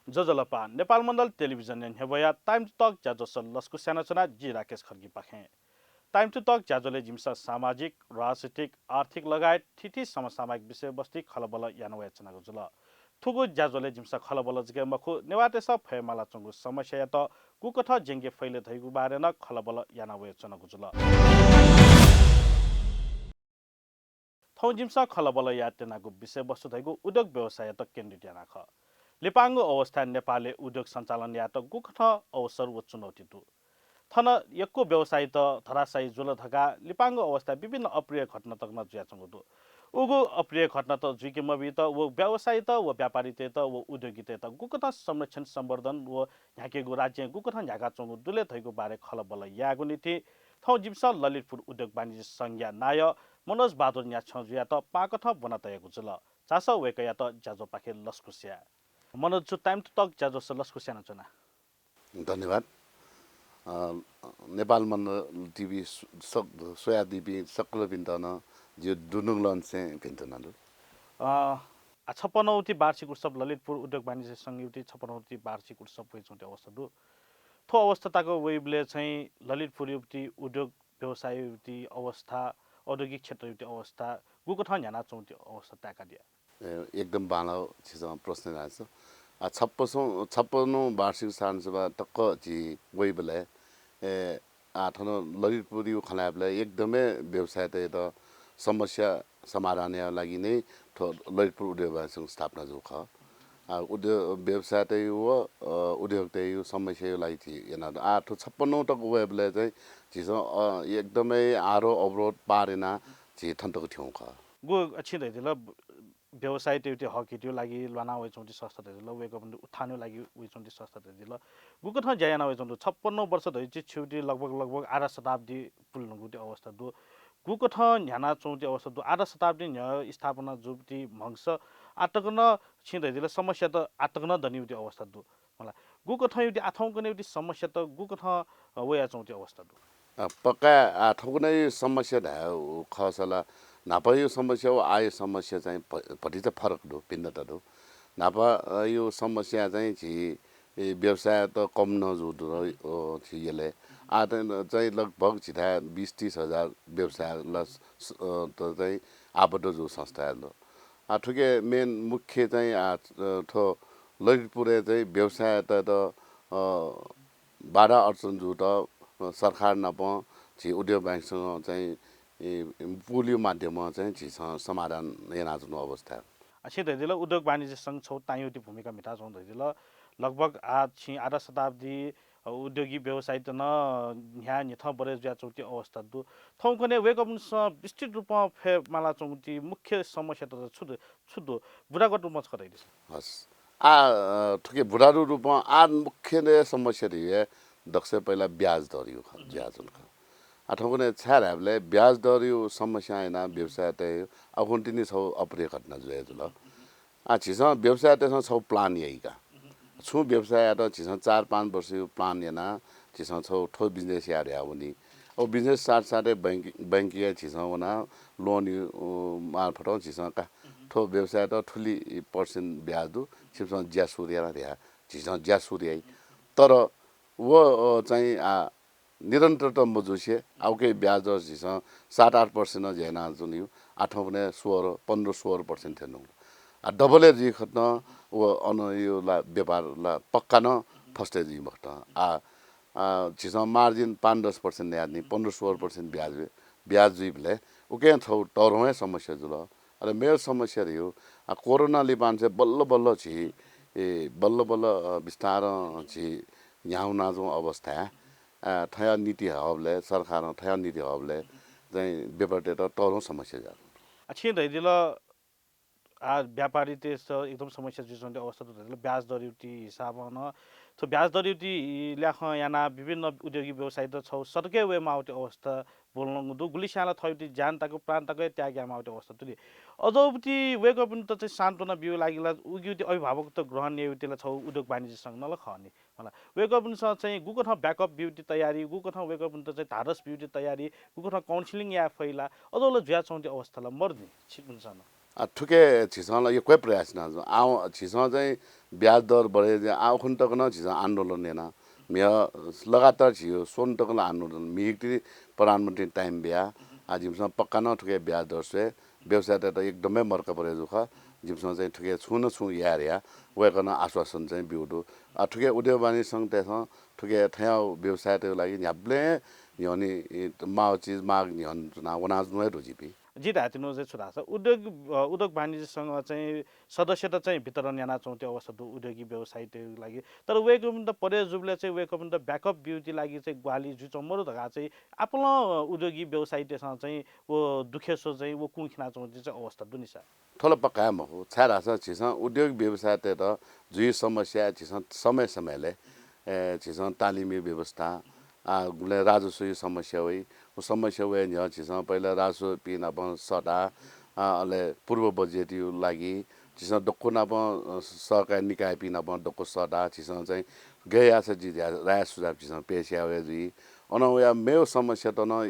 जजलपा नेपालमण्डल television हेबया time to talk ज्याजोसल लस्कु स्यानचना जी राकेश खड्गी पाखे time to talk ज्याजोले Giemsa सामाजिक राजनीतिक आर्थिक लगायत ठिठी समसामयिक विषयवस्तु खलबल यानवयाचनाको जुल थुगु ज्याजोले जिम्सा खलबल जिगे मखु नेवातेस फयमाला चंगु समस्या या त कुकथ जेंगे फैले धैगु बारे न खलबल यानवयाचनाको जुल थौ जिम्सा खलबल यातेनाको विषयवस्तु धैगु उद्योग व्यवसाय त केन्द्रित यानाख लिपाङ्गो अवस्था नेपालले उद्योग सञ्चालन या त गुखठ अवसर व चुनौती दु थन यक्को व्यवसाय त धराशायी जुल धका लिपाङ्गो अवस्था विभिन्न अप्रिय घटना तकन जुयाचंगु दु उगु अप्रिय घटना त जुइकेमबि त वो व्यवसाय त वो व्यापारीते त वो उद्योगिते त गुकथ संरक्षण सम्वर्धन व ह्याकेगु राज्य गुकथ ह्याका चंगु दुले थैगु बारे खलबल यागु नीति थौ जिम्सा ललितपुर उद्योग वाणिज्य संज्ञा नाय मनोज बहादुर न्याछ्यो जुया त पाकथ बनतयगु जुल चास वेकया त ज्याजो पाखे लस्कुस्या मनोज टाइम टु टक ज्याजो लस्कुस्या नचना धन्यवाद नेपालमण्डल टिभी सोयादिपी सक्ल पिन्तन जो दुनुङ लन्से पिन्तनालु छप्पनौती वार्षिक उत्सव ललितपुर उद्योग वाणिज्य संयुति छप्पनौती वार्षिक उत्सव भइसक्यो अवस्था दु थो अवस्थाको वेबले चाहिँ ललितपुर युक्ति उद्योग व्यवसाय युक्ति अवस्था औद्योगिक क्षेत्र युक्ति अवस्था गुको ठाउँ ह्याना चौथी अवस्था त्याका दिया एकदम बाला छिसँग प्रश्न रहेछ छप्पनौँ वार्षिक सानसभा टक्क जी वेबले आठन ललितपुर यो खलाबलाई एकदमै व्यवसाय त समस्या समाधानका लागि नै ललितपुर उद्योग वाणिज्य स्थापना जो ख उद्योग व्यवसाय त्यही हो उद्योग त्यही हो समस्या लागि थिएन आठ 56 टक वेबले चाहिँ चिज एकदमै आरो अवरोध पारेन छि थन्तको थियौ ख गो अच्छी दैदिल व्यवसाय त्यो हकिट्यो लागि लाना वे चौँती संस्था दैदिल वेको पनि उठान्यो लागि वे चौँती संस्था दैदिल गुको ठाउँ ज्याना वे चौँती 56 वर्ष धरि छुटी लगभग आधा शताब्दी पुल्नुगुटी अवस्था दु गुको ठाउँ ह्याना चौँती अवस्था दु आधा शताब्दी स्थापना जुप्ती भंश आटकन छिँदैदिल समस्या त आटकन धनिउटी अवस्था दु मलाई गुको ठाउँ युटी आठौँको नेउटी समस्या त गुको ठाउँ वेया चौँती अवस्था दु पक्का आठौँको नै समस्या खसला नापा यो समस्या हो आयो समस्या चाहिँ पट्टि चाहिँ फरक दो भिन्नता दो नापा यो समस्या चाहिँ छि व्यवसाय त कम नजुदो छिले आ चाहिँ लगभग छिटा 20-30 हजार व्यवसायलाई त चाहिँ आबद्ध जो संस्था आ ठुके मेन मुख्य चाहिँ ठो ललितपुरे चाहिँ व्यवसाय त बाधा अडचन जो त सरकार नप छि उद्योग बैंकसँग चाहिँ पोलियो माध्यममा चाहिँ छि समाधान हेनाजुनो अवस्था अच्छे दैदिल उद्योग वाणिज्य संघ छौ तायुटी भूमिका मिटा छौ दैदिल लगभग आधा शताब्दी उद्योगी व्यवसाय त न यहाँ निथ बरे ज्या चौथी अवस्था दु थौ कने वेक अप विस्तृत रूपमा फे माला चौथी मुख्य समस्या त छुदो बुढाको रूपमा छ दैदिस हस् ठुके बुढारू रूपमा मुख्य ने समस्या रही दक्ष पहिला ब्याज दर यो ब्याज अथवा छ्यार हामीले ब्याज दर यो समस्या हैन व्यवसाय त अकुन्टिनी छौ अप्रिय घटना जुए जुल छिस व्यवसाय त छौ प्लान यहीका छु व्यवसाय त छिस 4-5 वर्ष यो प्लान हेना छिस छौ ठो बिजनेस यार आउनी अब बिजनेस साथसाथै बैंकिङ छिस वना लोन मार्फत छिस का ठो व्यवसाय त ठुली पर्सेन्ट ब्याज दु छिस ज्या सूर्य र्या छिस ज्या सूर्य तर वो चाहिँ निरन्तरता मजुसे आउकै ब्याज दर छिस 7-8% झेना जुन यो आठौँ पनि 15-16% थिएन डबल जी खत्न वो अन यो ला व्यापार ला पक्का न फस्टे जी मखत छिस मार्जिन 5-10% याद नि 15-16% ब्याज जी भले उके छौ टरमै समस्या जुल अरे मेरो समस्या रह्यो कोरोना ले मान्छे बल्ल बल्ल विस्तार छि यहाँ नाजो अवस्था थया नीति हबले सरकार थया नीति हबले चाहिँ व्यापारते त टरो समस्या जा अच्छे दैदिल व्यापारी त्यस एकदम समस्या जुझ्ने अवस्था त ब्याज दर युटी हिसाबमा न तो ब्याज दर युटी ल्याख याना विभिन्न उद्योगी व्यवसाय त छौ सरकै वेमा आउटे अवस्था बोल्नु दु गुलिस्याला थयुटी जानताको प्रान्तकै त्याग्यामा आउटे अवस्था तुली अझौटी वेक अप त चाहिँ सान्तवना बिउ लागिला उगिउटी अभिभावक त ग्रहण युटीला छौ उद्योग वाणिज्य संघ नल खने मलाई वेक अप चाहिँ गुको ठाउँ ब्याकअप ब्युटी तयारी गुको ठाउँ वेक अप त चाहिँ धारस ब्युटी तयारी गुको ठाउँ काउन्सिलिङ या फैला अझौले ज्या चौँती अवस्थालाई मर्ने छिट हुन्छ न ठुके छिसँग यो कोही प्रयास न आउ छिसँग चाहिँ ब्याज दर बढे आउखुन तक न छिसँग आन्दोलन लेना मिया लगातार छियो सोन तक आन्दोलन मिक्ति प्रधानमन्त्री टाइम बिया आ जिमसँग पक्का न ठुके ब्याज दर से व्यवसाय त एकदमै मर्का परे जुख जिमसँग चाहिँ ठुके छु यार या वेकन आश्वासन चाहिँ बिउडु ठुके उद्योग वाणिज्य सङ्घ त्यसमा ठुके ठ्याउ व्यवसाय त्यो लागि न्याब्ले न्यनी माउ चिज माग न्यन चुना वनाज नुए रुजिपी जित हातिनु चाहिँ छुरा छ उद्योग वाणिज्यसँग चाहिँ सदस्यता चाहिँ वितरण याना चौथो अवस्था उद्योगी व्यवसाय त्यो लागि तर वेको पनि त परे जुबले चाहिँ वेको पनि त ब्याकअप ब्युटी लागि चाहिँ ग्वाली जुचो मरु धगा चाहिँ आफ्नो उद्योगी व्यवसाय त्यससँग चाहिँ वो दुखेसो चाहिँ वो कुखिना चौथो चाहिँ अवस्था दुनिसा ठोलो पक्का म हो छारा छ छिसँग उद्योग व्यवसाय त जुई समस्या छिसँग समय समयले छिसँग तालिमी व्यवस्था राजस्व समस्या हुई वो समस्या हुए यहाँ छिसँग पहिला राजस्व पिन अपन सटा अले पूर्व बजेट यो लागि छिसँग डक्को न अपन सरकार निकाय पिन अपन डक्को सटा छिसँग चाहिँ गया छ जी राय सुझाव छिसँग पेशा हुए जी अनौया मेरो समस्या त न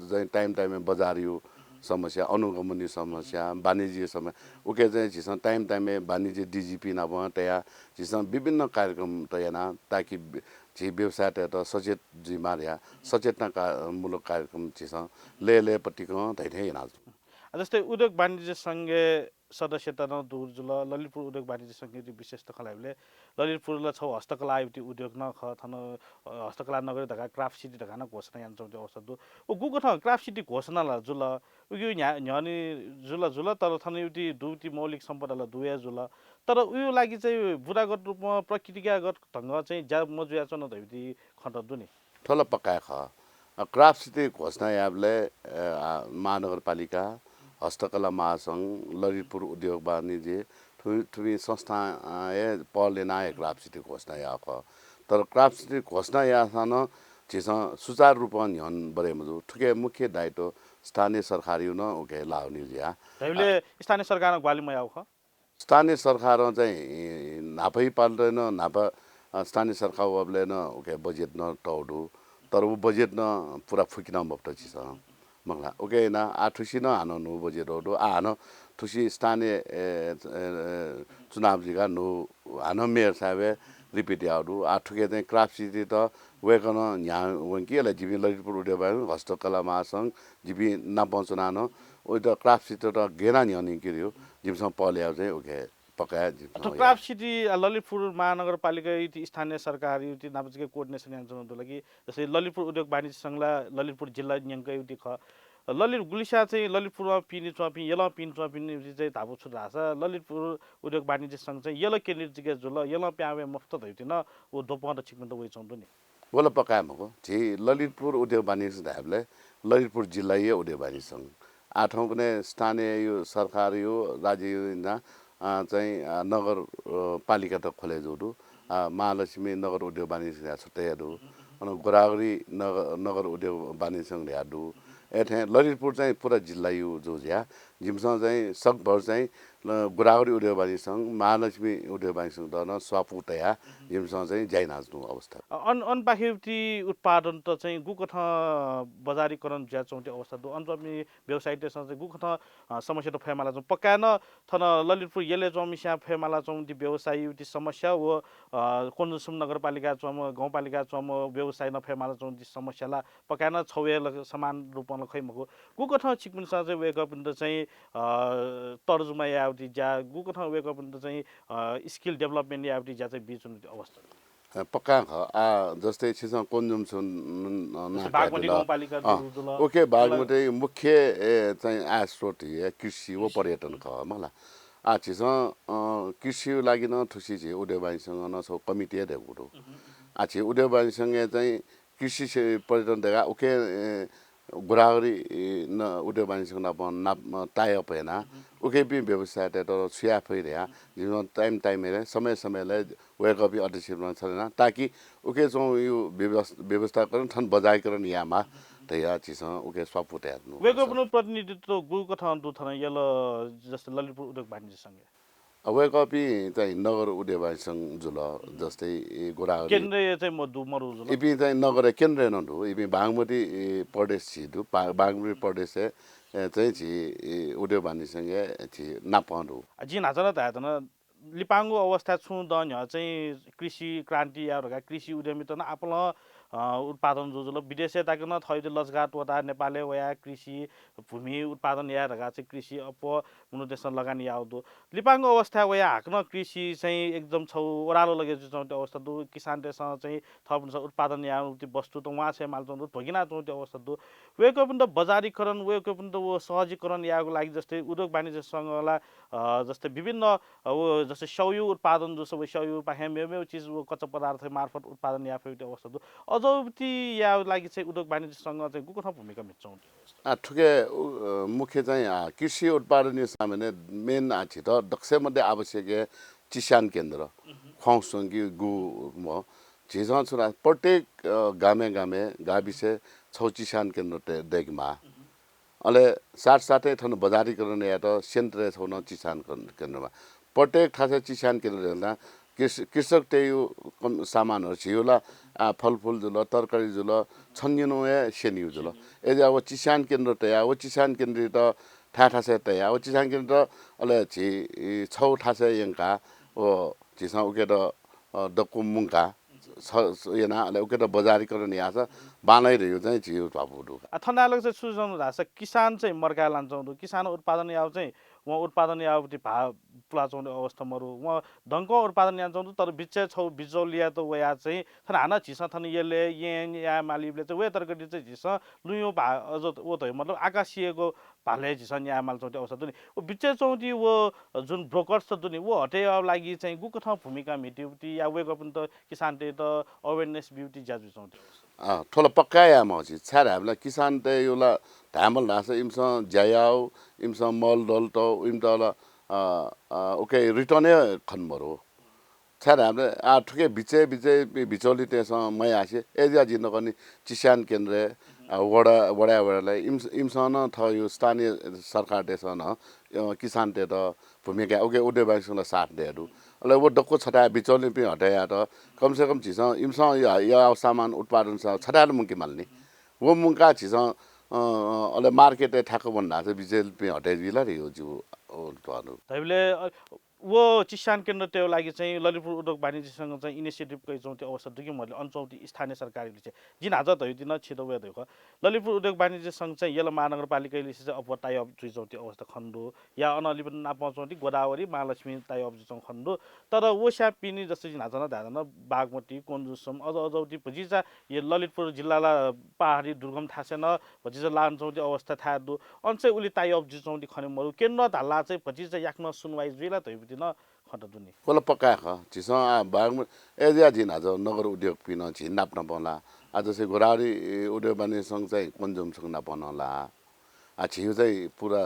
चाहिँ टाइम बजार यो समस्या अनुगमन समस्या वाणिज्य समस्या उके चाहिँ छिसँग टाइम वाणिज्य डिजिपी नभ तया छिसँग विभिन्न कार्यक्रम तयाना ताकि छि व्यवसाय त सचेत जिमार्या सचेतना मूलक कार्यक्रम छिसँग लेपट्टिको धैर्य नाज जस्तै उद्योग वाणिज्य सङ्घे सदस्यता न दूर जुल ललितपुर उद्योग वाणिज्य सङ्घ विशेष त खलाइले ललितपुरलाई छौ हस्तकला आयुति उद्योग न ख थन हस्तकला नगरी धगा क्राफ्ट सिटी धगा न घोषणा यान्छ अवस्था दु ओ गुको थ क्राफ्ट सिटी घोषणा ला जुल उयो न्यानी जुल तर थन युति दुति मौलिक सम्पदालाई दुया जुल तर उयो लागि चाहिँ बुढागत रूपमा प्रकृतिगत ढङ्ग चाहिँ ज्या मजुया छ न धैति खट दुनी ठोला पक्का ख क्राफ्ट सिटी घोषणा याबले महानगरपालिका हस्तकला महासङ्घ ललितपुर उद्योग वाणिज्य ठुवी संस्था पहलले नायक क्राफ्ट सिटी घोषणा या ख तर क्राफ्ट सिटी घोषणा या सन छिसँग सुचारू रूपमा न्यन बरे मजु ठुके मुख्य दायित्व स्थानीय सरकारी न ओके लाउने ज्या हामीले स्थानीय सरकार ग्वालीमा आउ ख स्थानीय सरकार चाहिँ नापै पाल्दैन नापा स्थानीय सरकार वबले न ओके बजेट न टौडु तर वो बजेट न पुरा फुकिन मप्ट छिसँग मगला ओके ना आठुसी न हानो नु बजेट रोडो हानो ठुसी स्थानीय चुनाव जिगा नु हानो मेयर साहब रिपिट आउडु आठुके चाहिँ क्राफ्ट सिटी त वेकन यहाँ वंकीलाई जिबी ललितपुर उद्योग हस्तकला महासङ्घ जिबी नापाउँचुनानो ओ त क्राफ्ट सिटी त गेना न्यानि किरियो जिमसँग पल्याउ चाहिँ ओके पकाया क्राफ्ट सिटी ललितपुर महानगरपालिका स्थानीय सरकार युति नापचिके कोर्डिनेसन यान्छ लागि जस्तै ललितपुर उद्योग वाणिज्य सङ्घला ललितपुर जिल्ला न्याङ्क युति ख ललित गुलिसा चाहिँ ललितपुरमा पिने चुवापी यला पिन चुवापिने चाहिँ धाबो छु राछ ललितपुर उद्योग वाणिज्य सङ्घ चाहिँ यला केन्द्रित जिगे जुल यला प्यावे मुफ्त धैतिन ओ दोपहर छिकन त वइ चौँदो नि बोला पकाया मको जी ललितपुर उद्योग वाणिज्य धाबले ललितपुर जिल्ला यो उद्योग वाणिज्य सङ्घ आठौँ कुनै स्थानीय यो सरकार यो राज्य यो चाहिँ नगर पालिका त खोले जोडु महालक्ष्मी नगर उद्योग वाणिज्य छुट्याइहरू अनि गोदावरी नगर उद्योग वाणिज्य सङ्घ ल्याडु एठे ललितपुर चाहिँ पुरा जिल्ला यो जो ज्या जिमसँग चाहिँ सकभर चाहिँ गोदावरी उद्योग वाणिज्य सङ्घ महालक्ष्मी उद्योग वाणिज्य सङ्घ त स्वापु तया जिमसँग चाहिँ जाइ नाच्नु अवस्था अनपाखेटी उत्पादन त चाहिँ गुकथ बजारीकरण ज्या चौँटी अवस्था दु अनपामी व्यवसाय त्यसमा चाहिँ गुकथ समस्या त फेमाला चौँ पक्काएन थन ललितपुर येले चौमिस्या फेमाला चौँटी व्यवसाय युति समस्या व कोनसुम नगरपालिका चौम गाउँपालिका चौम व्यवसाय न फेमाला चौँटी समस्याला पक्काएन छौए समान रूपमा खै मको गुकथ चिकमिनसा चाहिँ वेक अप चाहिँ तर्जुमा याउटी ज्या गुकथ वेक अप चाहिँ स्किल डेभलपमेन्ट याउटी ज्या चाहिँ बिच अवस्था पक्का जस्तै छिसँग कोन्जुम छुन ओके बागमती मुख्य चाहिँ आय स्रोत कृषि व पर्यटन ख मलाई छिसँग कृषि लागि न ठुसी छि उद्योग वाणिज्यसँग न छौ कमिटी हेरेको आछि उद्योग वाणिज्यसँग चाहिँ कृषि पर्यटन देखा ओके गोदावरी न उद्योग वाणिज्यसँग नाप टाइअप होइन उके पनि व्यवसाय त छुया फैरिया जिसमा टाइम हेरे समयलाई वेकअप अध्यक्षमा छैन ताकि उके चाहिँ यो व्यवस्थाकरण ठन बजाइकरण यामा तया चिसँग उके सपुट हेर्नु वेकअप प्रतिनिधित्व गुको ठाउँ दुथन यल जस्तै ललितपुर उद्योग वाणिज्य सङ्घ वेकअप चाहिँ नगर उद्योग वाणिज्य सङ्घ जुल जस्तै गोदावरी केन्द्रीय चाहिँ मरु जुल इपि चाहिँ नगर केन्द्र नडु इपि बागमती प्रदेश छिदु बागमती प्रदेश चाहिँ छि उद्योग वाणिज्यसँग छि नापहरू जिन हाजर त लिपाङ्गो अवस्था छु द चाहिँ कृषि क्रान्ति या कृषि उद्यमिता न आपल उत्पादन जुजुल विदेशे ताकन थैद लजगात वता नेपालले वया कृषि भूमि उत्पादन या चाहिँ कृषि अप मुनु देश लगानी याउदो लिपाङ्गो अवस्था वया हाक्न कृषि चाहिँ एकदम छौ ओरालो लगे जुचाउने अवस्था दु किसान देशसँग चाहिँ थप उत्पादन या वस्तु त वहाँ चाहिँ माल्छौँ भगिना चौते अवस्था दु वेको पनि त बजारीकरण वेको पनि त वो सहजीकरण याको लागि जस्तै उद्योग वाणिज्यसँग होला जस्तै विभिन्न जस्तै सौयु उत्पादन जो सबै सौयु पाखे मेउ चिज वो कच्चा पदार्थ मार्फत उत्पादन या फेरि अवस्था दु अझौती या लागि चाहिँ उद्योग वाणिज्यसँग चाहिँ गुको भूमिका मिच्छौँ ठुके मुख्य चाहिँ कृषि उत्पादन सामान्य मेन छित दक्षमध्ये आवश्यक चिसान केन्द्र खुवाउँसँगि गु म झिझ छुरा प्रत्येक गामे गामे गाविसे छौ चिसान केन्द्र देखमा अहिले साथसाथै थन बजारीकरण या त सेन्ट्रे छौन चिसान केन्द्रमा प्रत्येक ठासे चिसान केन्द्र कृषक त्यही सामानहरू छिउला फलफुल जुल तरकारी जुल छङ्गिनु सेनिउ जुल यदि अब चिसान केन्द्र तया वो चिसान केन्द्र त ठासे तया वो चिसान केन्द्र अहिले छि छौ ठासे यङ्का ओ झिसा उके त दक्कु मुङ्का येना अहिले उके त बजारीकरण या छ बानै रह्यो चाहिँ झिउ बाबुडु थन्डालक चाहिँ सुझाउनु रहेछ किसान चाहिँ मर्का लान्छौँ किसान उत्पादन याउ चाहिँ उहाँ उत्पादन यावटी भा पुलाचाउने अवस्थाहरू उहाँ धनको उत्पादन यान्छौँ तर बिचे छौ बिजौलिया त वया चाहिँ थन हाना झिस थन यसले या मालिबले चाहिँ वे तरकटी चाहिँ झिस लुयो भा अझ वो त मतलब आकाशीयको भाले झिस या माल्चौँ अवस्था दुनी वो बिचे चौटी वो जुन ब्रोकर्स त दुनी वो हटे लागि चाहिँ गुको ठाउँ भूमिका मिट्युटी या वेको पनि त किसान त अवेरनेस ब्युटी ज्याजु चौटी ठोला पक्काया मछि छार हामीलाई किसान त योला धामल नास इमसा ज्यायाउ इमसा मल डल त इम त ओके रिटर्नै खनमरो छार हामीले ठुके बिचे बिचे बिचौली त्यसमा मै आसे एजिया जिन पनि चिसान केन्द्र वडालाई इमसन थ यो स्थानीय सरकार देशन किसान ते त भूमिका ओके उद्योग वाणिज्यलाई साथ दिएहरू अहिले वो डक्को छटा बिचौली पनि हटाया त कमसे कम छिस इमसा या सामान उत्पादन छटाएर मुङ्की माल्ने वो मुङ्का छिस अहिले मार्केट ठ्याक्क भन्दा चाहिँ बिचेल पनि हटाइदिला रे यो जिउ हामीले वो चिसान केन्द्र त्यो लागि चाहिँ ललितपुर उद्योग वाणिज्यसँग चाहिँ इनिसिएटिभ कैछौँ त्यो अवस्था दुई मैले अञ्चौती स्थानीय सरकारले चाहिँ जिन हाजत होइन छिटो वे देखो ललितपुर उद्योग वाणिज्यसँग चाहिँ यल्लो महानगरपालिकाले चाहिँ अब टाइ अप जुइछौँ त्यो अवस्था खण्डो या अनअलि पनि नापाउँछौँ गोदावरी महालक्ष्मी टाइ अप जुइछौँ खण्डो तर वो स्याप पिनी जस्तो जिन हाजन धाजन बागमती कोन्जुसम अझ अझौटी भजिचा यो ललितपुर जिल्लालाई पहाडी दुर्गम थासेन भजिचा लान्छौँ त्यो अवस्था थाहा दु अन्छै उसले टाइ अप जुइछौँ खने मरु केन्द्र धाला चाहिँ भजिचा याक्न सुनवाई जुइला त दिन खट दुनी कोला पक्का ख छिस बाग एजिया जिन आज नगर उद्योग पिन छि नाप्न पाउला आज चाहिँ गोरारी उद्योग वाणिज्यसँग चाहिँ कन्जुमसँग नाप्नला छिउ चाहिँ पुरा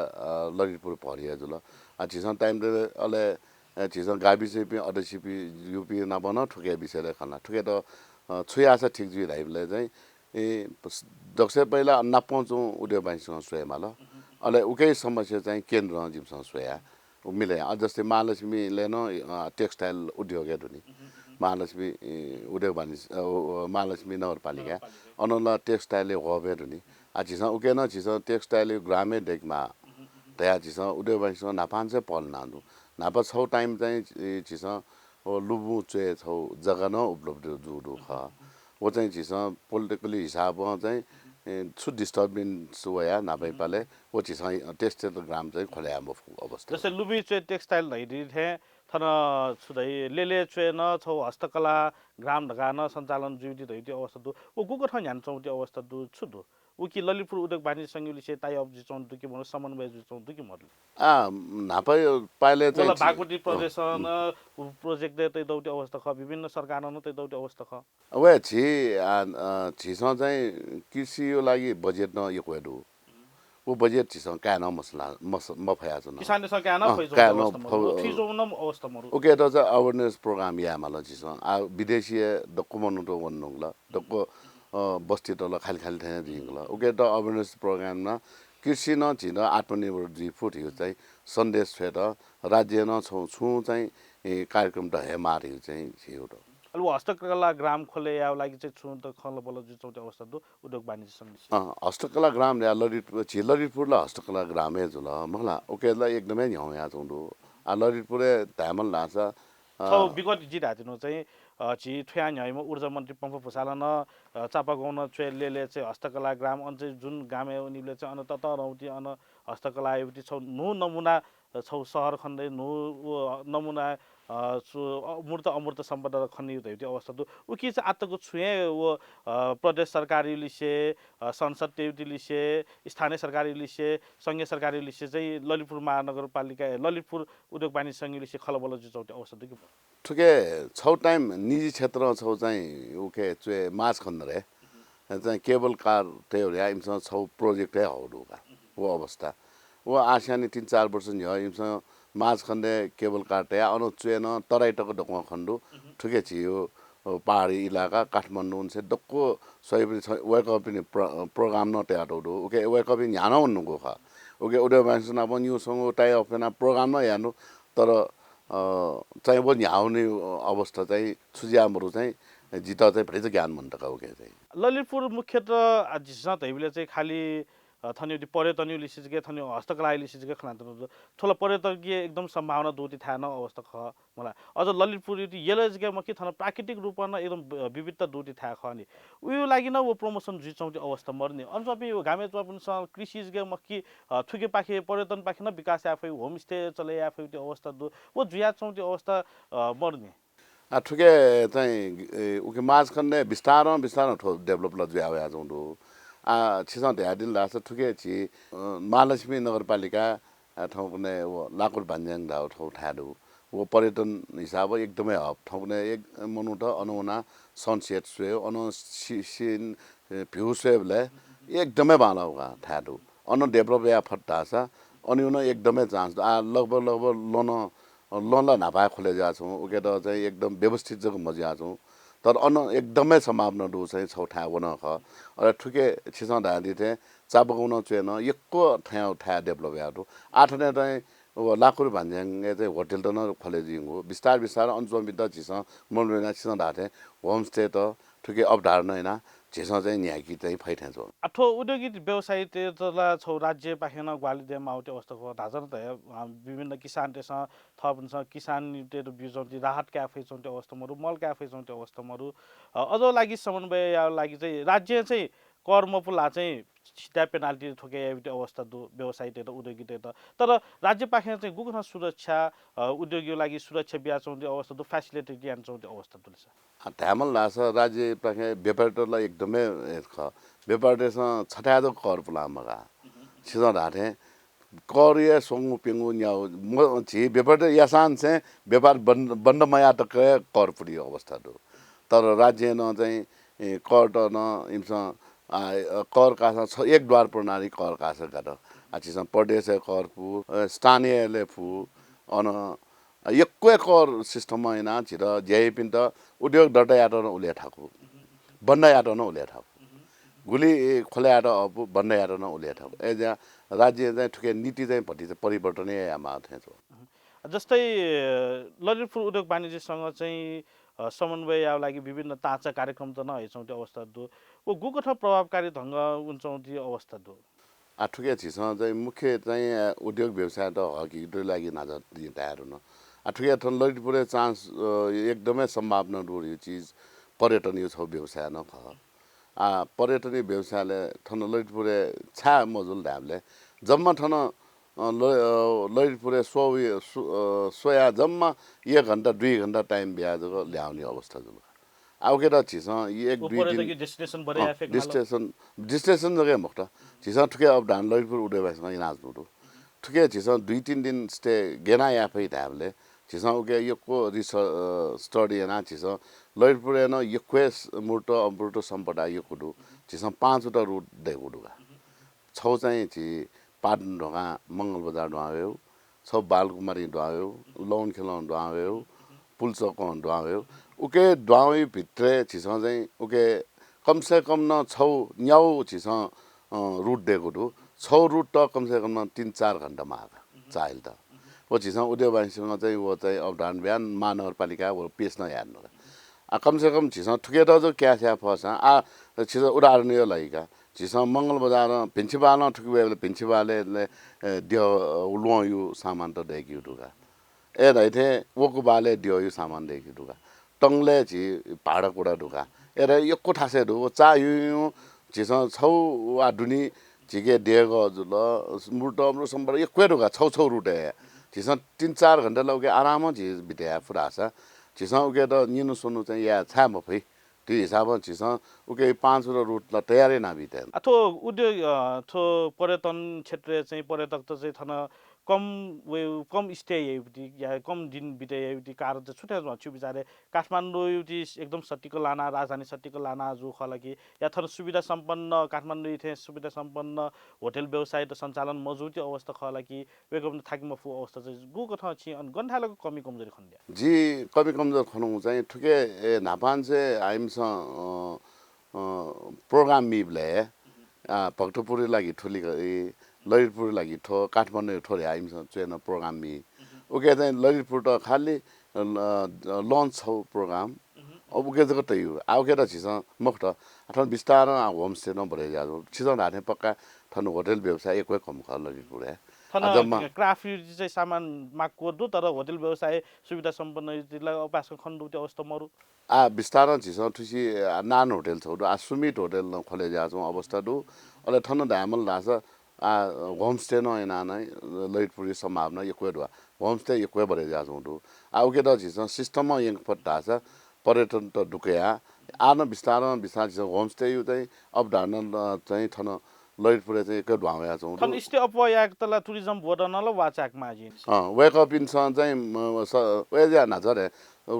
ललितपुर भरिया जुल छिस टाइम अहिले छिस गाबी चाहिँ पनि अडसिपी युपी नबन ठुके विषयले खाना ठुके त छुया छ ठिक जुइ राइबले चाहिँ दक्ष पहिला नापाउँछौँ उद्योग वाणिज्यसँग सोयामा ल अहिले उकै समस्या चाहिँ केन्द्र जिमसँग सोया मिले जस्तै महालक्ष्मीले न टेक्सटाइल उद्योग नि महालक्ष्मी उद्योग वाणिज्य महालक्ष्मी नगरपालिका अनला टेक्सटाइल हबेर नि छिस उके न छिस टेक्सटाइल ग्रामे डेकमा तया छिस उद्योग वाणिज्य नापान चाहिँ पल नादु नापा छौ टाइम चाहिँ छिस लुबु चुए छौ जग्गा न उपलब्ध जुडु ख वो चाहिँ छिस पोलिटिकली हिसाबमा चाहिँ छु डिस्टर्बेन्स वया नापाइपाले वो छिस टेक्सटाइल ग्राम चाहिँ खोल्या अवस्था जस्तै लुबी चुए टेक्सटाइल धैरी थे थन छुदै लेले चुए न छौ हस्तकला ग्राम ढका न सञ्चालन जुइदी धैती अवस्था दु ओ गुको ठाउँ ह्यान्छौँ त्यो अवस्था दु छु दु ऊ कि ललितपुर उद्योग वाणिज्य सङ्घले चाहिँ टाइ अप जिचाउँ दुकी भन्नु समन्वय जिचाउँ दुकी मर्नु नापाइ पाइले चाहिँ बागमती प्रदेशन प्रोजेक्ट दे दौटी अवस्था ख विभिन्न सरकारहरु तै दौटी अवस्था ख वे छिस चाहिँ कृषिको लागि बजेट न यो कोडु वो बजेट छिस का न मसला मफया छ न किसानले सके न फैजो न अवस्था मरु ओके त चाहिँ अवेरनेस प्रोग्राम या माल छिस विदेशीय डकुमेन्ट तो भन्नु ल डको बस्ती तल खाली खाली ठाउँ दिइला ओके त अवेरनेस प्रोग्राम न कृषि न छिन आत्मनिर्भर जी फुट यो चाहिँ सन्देश फेर राज्य न छु चाहिँ कार्यक्रम त हेमार यो चाहिँ छियो अब हस्तकला ग्राम खोले या लागि चाहिँ छु त खलबल जुचौटे अवस्था दु उद्योग वाणिज्य समिति हस्तकला ग्राम या ललितपुरला हस्तकला ग्राम है जुल मला ओकेला एकदमै ह्याउ या चौंडु ललितपुरे धामल लाछ छौ विगत जिरादिनु चाहिँ छि ठ्या न्यायमा ऊर्जा मन्त्री पम्प फुसालन चापागाउन चेलेले चाहिँ हस्तकला ग्राम अन चाहिँ जुन गामे उनीले चाहिँ अन तत रौती अन हस्तकला आयुति छौ नु नमुना छौ सहर खन्दै नु नमुना मूर्त अमूर्त सम्पदा खन्ने त्यो अवस्था दु उकि चाहिँ आत्तको छुए वो प्रदेश सरकारी लिसे संसद टेउटी लिसे स्थानीय सरकारी लिसे संघीय सरकारी लिसे चाहिँ ललितपुर महानगरपालिका ललितपुर उद्योग वाणिज्य सङ्घ लिसे खलबल जुचौटे अवस्था दु ठुके छौ टाइम निजी क्षेत्र छौ चाहिँ उके चुए माछ खन्नरे चाहिँ केबल कार तेउर्या इमसँग छौ प्रोजेक्ट हौडुका वो अवस्था वो आसियानी 3-4 वर्ष नि इमसँग माछ खन्ने केबल काटे अनु चुएन तराइटको डोकमा खण्डु ठुके छि यो पहाडी इलाका काठमाडौँ उनसे डक्को सही वेक अप नि प्रोग्राम न ट्याटोडु ओके वेक अप नि हाना भन्नुको ख ओके उडे मान्छे अब न्यूसँग टाइ अफ न प्रोग्राम न हेर्नु तर चाहिँ वो न्याउने अवस्था चाहिँ सुझावहरू चाहिँ जिता चाहिँ भेट ज्ञान मन्तका ओके चाहिँ ललितपुर मुख्यतः जिसना तैबिले चाहिँ खाली थन्यो पर्यटन लिसिजके थन्यो हस्तकला लिसिजके खनात थोला पर्यटकीय एकदम सम्भावना दोती थाहा न अवस्था ख मलाई अझ ललितपुर युति येलजके म के थन प्राकृतिक रूपमा न एकदम विविधता दोती थाहा ख नि उयो लागि न वो प्रमोसन जुचौटी अवस्था मर्ने अन्सपि यो घामे पनि कृषिजके म कि थुके पाखे पर्यटन पाखे न विकास आफै होमस्टे चले आफै त्यो अवस्था दु वो जुया चौटी अवस्था मर्ने ठुके चाहिँ उके माछ खन्ने बिस्तार ठो डेभलप ल जुया आया जौंडु छिसा ध्यादिन लाछ ठुके छि महालक्ष्मी नगरपालिका ठाउँ कुनै वो लाकुर भान्ज्याङ दाउ ठाउँ ठाडु वो पर्यटन हिसाब एकदमै हब ठाउँ कुनै एक मनुट अनुना सनसेट स्वे अनु सिन भ्यू स्वेबले एकदमै बालाउगा ठाडु अनु डेभलप या फट्टा छ अनि उन एकदमै चान्स लगभग लोन लोनला नापा खोले जा छौँ उके त चाहिँ एकदम व्यवस्थित जग्गा मजा छौँ तर अन एकदमै सम्भावना दु चाहिँ छौ ठा वन ख र ठुके छिसा धादि थे चाबगाउन चेन यक्को ठाउँ ठा डेभलप याटु आठने चाहिँ लाकुर भान्ज्याङ चाहिँ होटल त न खोले जिङो बिस्तार अञ्चल त छिसा मनोरञ्जन छिसा धाथे होमस्टे त ठुके अवधारणा हैन छिसा चाहिँ न्याकी चाहिँ फाइठा छ अथो औद्योगिक व्यवसाय तेला छौ राज्य पाखेन ग्वालिदेम आउटे अवस्थाको धाजन त विभिन्न किसान तेस थपन्छ किसान तेरो बिजौटी राहत क्याफे चौटे अवस्थामहरु मल क्याफे चौटे अवस्थामहरु अझ लागि समन्वय या लागि चाहिँ राज्य चाहिँ कर्मपुला चाहिँ सिधा पेनाल्टी ठोके एबिटे अवस्था दु व्यवसाय तेत औद्योगिक तेत तर राज्य पाखे चाहिँ गुगन सुरक्षा उद्योगको लागि सुरक्षा बिया चौटे अवस्था दु फ्यासिलिटी ज्ञान चौटे अवस्था दुलछ धामल लाछ राज्य पाखे व्यापारलाई एकदमै ख व्यापारसँग छटादो कर पुलामगा सिधा ढाटे करिए सोंगु पिंगु न्याउ म छि व्यापार यासान चाहिँ व्यापार बन्द मया त कर पुरी अवस्था दु तर राज्य न चाहिँ कर त न इमसा कर कासा एक द्वार प्रणाली कर कासा गत आछिस प्रदेश कर पु स्थानीयले फु अन एक्कै कर सिस्टम हैन छिर ज्याइ पिन त उद्योग डटा याटो न उले ठाकु बन्द याटो न उले ठाकु गुली खोले याटो अब बन्द याटो न उले ठाकु एजा राज्य चाहिँ ठुके नीति चाहिँ भति परिवर्तन यामा थे जस्तै ललितपुर उद्योग वाणिज्यसँग चाहिँ समन्वय या लागि विभिन्न ताचा कार्यक्रम त नहेछौँ त्यो अवस्था दु वो गुगठ प्रभावकारी ढंग उन्छौँ त्यो अवस्था दु ठुके छिस चाहिँ मुख्य चाहिँ उद्योग व्यवसाय त हकिटो लागि नजर दिँदाहरु न ठुके थन ललितपुर चान्स एकदमै सम्भावना डोर यो चीज पर्यटन यो छ व्यवसाय न ख पर्यटन व्यवसायले थन ललितपुर छा मजुल ढाबले जम्मा थन ललितपुर सोया जम्मा 1 घण्टा 2 घण्टा टाइम ब्याजको ल्याउने अवस्था जुल आउके त छिस एक दुई दिन डेस्टिनेसन जग्गा मक्ट छिस ठुके अब धान ललितपुर उडेबासँग नाच्नु ठुके छिस 2-3 दिन स्टे गेना याफै ढाबले छिस उके यको रिसर्च स्टडी ना छिस ललितपुर न यक्वेस मुर्ट अमृत सम्पदा यकुडु छिस 5 वटा रुट देगुडुगा छौ चाहिँ छि पाटन ढोका मंगल बजार ढायो छौ बालकुमारी ढायो लोन खेलाउन ढायो पुलचकन ढायो उके ढावी भित्र छिस चाहिँ उके कम से कम न छौ न्याउ छिस रुट देगुडु छौ रुट त कम से कम 3-4 घण्टा मागा चाइल त वो छिस उद्योगवासीसँग चाहिँ वो चाहिँ अवधान बिहान महानगरपालिका वो पेस न हेर्नु कम से कम जिसं ठुकेर जो क्या छ्या फसा छिस उडार्ने यो लाइका जिसं मंगल बजार प्रिन्सिपाल ठुके प्रिन्सिपालले दियो उलो यो सामान त देखि दुगा ए दैथे वकु बाले दियो यो सामान देखि दुगा टंगले छि भाडा कुडा दुगा ए रे यो कोठासे दु चा यो जिसं छौ वा दुनी जिगे दिएको जुल मुल्ट अमरु सम्बर यो क्वेरुगा छौ छौ रुटे जिसं 3-4 घण्टा लगे आराम झि बिते फुरासा जिसं उके त निनु सुनु चाहिँ या छा म फै त्यो हिसाबमा जिसं उके 5 रुट ल तयारै ना बिते अथो उद्योग थो पर्यटन क्षेत्र चाहिँ पर्यटक त चाहिँ थन कम स्टे एउटी या कम दिन बिते एउटी कारण चाहिँ छुट्या छु बिचारे काठमाडौँ एउटी एकदम सट्टीको लाना राजधानी सट्टीको लाना जो खलकी या थन सुविधा सम्पन्न काठमाडौँ इथे सुविधा सम्पन्न होटल व्यवसाय त सञ्चालन मजुती अवस्था खलकी वेगम थाकिम फु अवस्था चाहिँ गुको थ छि अनि गन्ठालको कमी कमजोरी खन्ड्या जी कमी कमजोर खनु चाहिँ ठुके नापान चाहिँ आइमस प्रोग्राम मिबले भक्तपुर लागि ठुली ललितपुर लागि ठो काठमाडौँ ठोरे आइमस चेन प्रोग्राम मि ओके चाहिँ ललितपुर त खाली लन्च छौ प्रोग्राम अब उके जको तयु आउके त छिस मुक्त अथवा विस्तार होमस्टे न भरे जाजो छिस राने पक्का थन होटल व्यवसाय एकै कम ख ललितपुर थन क्राफ्ट चाहिँ सामान माग कोर्दु तर होटल व्यवसाय सुविधा सम्पन्न जिल्ला अपासको खण्डु त्यो अवस्था मरु विस्तार छिस ठुसी नान होटल छौ सुमित होटल न खोले जाजो अवस्था दु अले थन धामल लास होमस्टे न एना नै ललितपुर सम्भावना एकै दुआ होमस्टे एकै भरे जाजो दु आउके त छिस सिस्टम यङ पट्टा छ पर्यटन त दुकया आन विस्तार छिस होमस्टे यु चाहिँ अप डाउन चाहिँ थन ललितपुर चाहिँ एकै ढ्वाया छौ थन स्टे अप या तला टुरिज्म बोर्ड न ल वाचाक माजि वेक अप इन चाहिँ वेजा नजर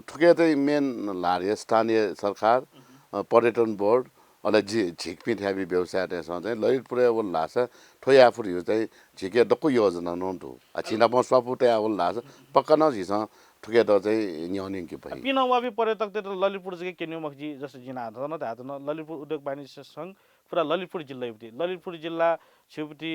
ठुके चाहिँ मेन लारे स्थानीय सरकार पर्यटन बोर्ड अले झिकपि थ्याबी व्यवसाय चाहिँ ललितपुर वल लास ठोया फुर यो चाहिँ झिके दक्कु योजना नन्तु छिना पस्वापु त्या वल लास पक्का न झिस ठुके त चाहिँ न्याउनिङ कि भई पिन वाबी पर्यटक त ललितपुर चाहिँ केन्यु मखजी जस्तो जिना न त ललितपुर उद्योग वाणिज्य संघ पुरा ललितपुर जिल्ला एउटी ललितपुर जिल्ला छिउटी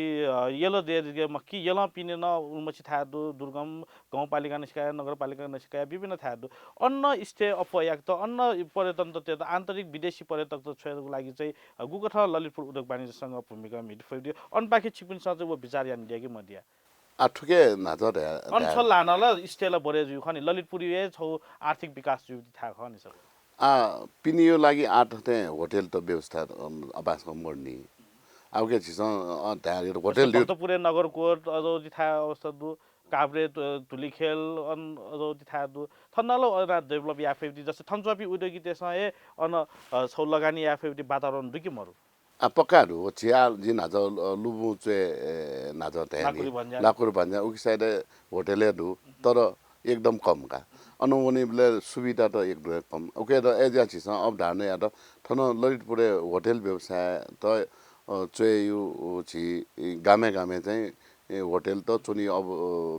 येलो दे मक्की येलो पिने न उल्मछि थादु दुर्गम गाउँपालिका निस्काय नगरपालिका निस्काय विभिन्न थादु अन्न स्टे अपयाक त अन्न पर्यटन त त्यो त आन्तरिक विदेशी पर्यटक त छोएको लागि चाहिँ गुगठ ललितपुर उद्योग वाणिज्य संघ भूमिका मिडफिल्ड अनपाखे छिपिनसँग चाहिँ वो विचार यान दिएकी मदिया ठुके नजर अनसल लान ल स्टेला बरे जु खनि ललितपुर ये छौ आर्थिक विकास जु था खनि सब पिनियो लागि आठ चाहिँ होटल त व्यवस्था अबासको मर्नी अब के छिस त्यहाँ होटल त पुरे नगरकोट अझौ था अवस्था दु काभ्रे तुलिखेल अन अझौ था दु थन्नालो अरा डेभलप या फेफ्टी जस्तो थन्चपी उद्योगी त्यसमा ए अन छौ लगानी या फेफ्टी वातावरण दुकी मरु पक्काहरू चिया जिन आज लुबु चाहिँ नाच त्यहाँ लाकुर भन्छ उकी साइड होटलहरू तर एकदम कम का अनुमनिले सुविधा त एकदम कम ओके त एजा छिस अब ढार्ने या त थन ललितपुरे होटल व्यवसाय त चाहिँ यो छि गामे गामे चाहिँ होटल त चुनी अब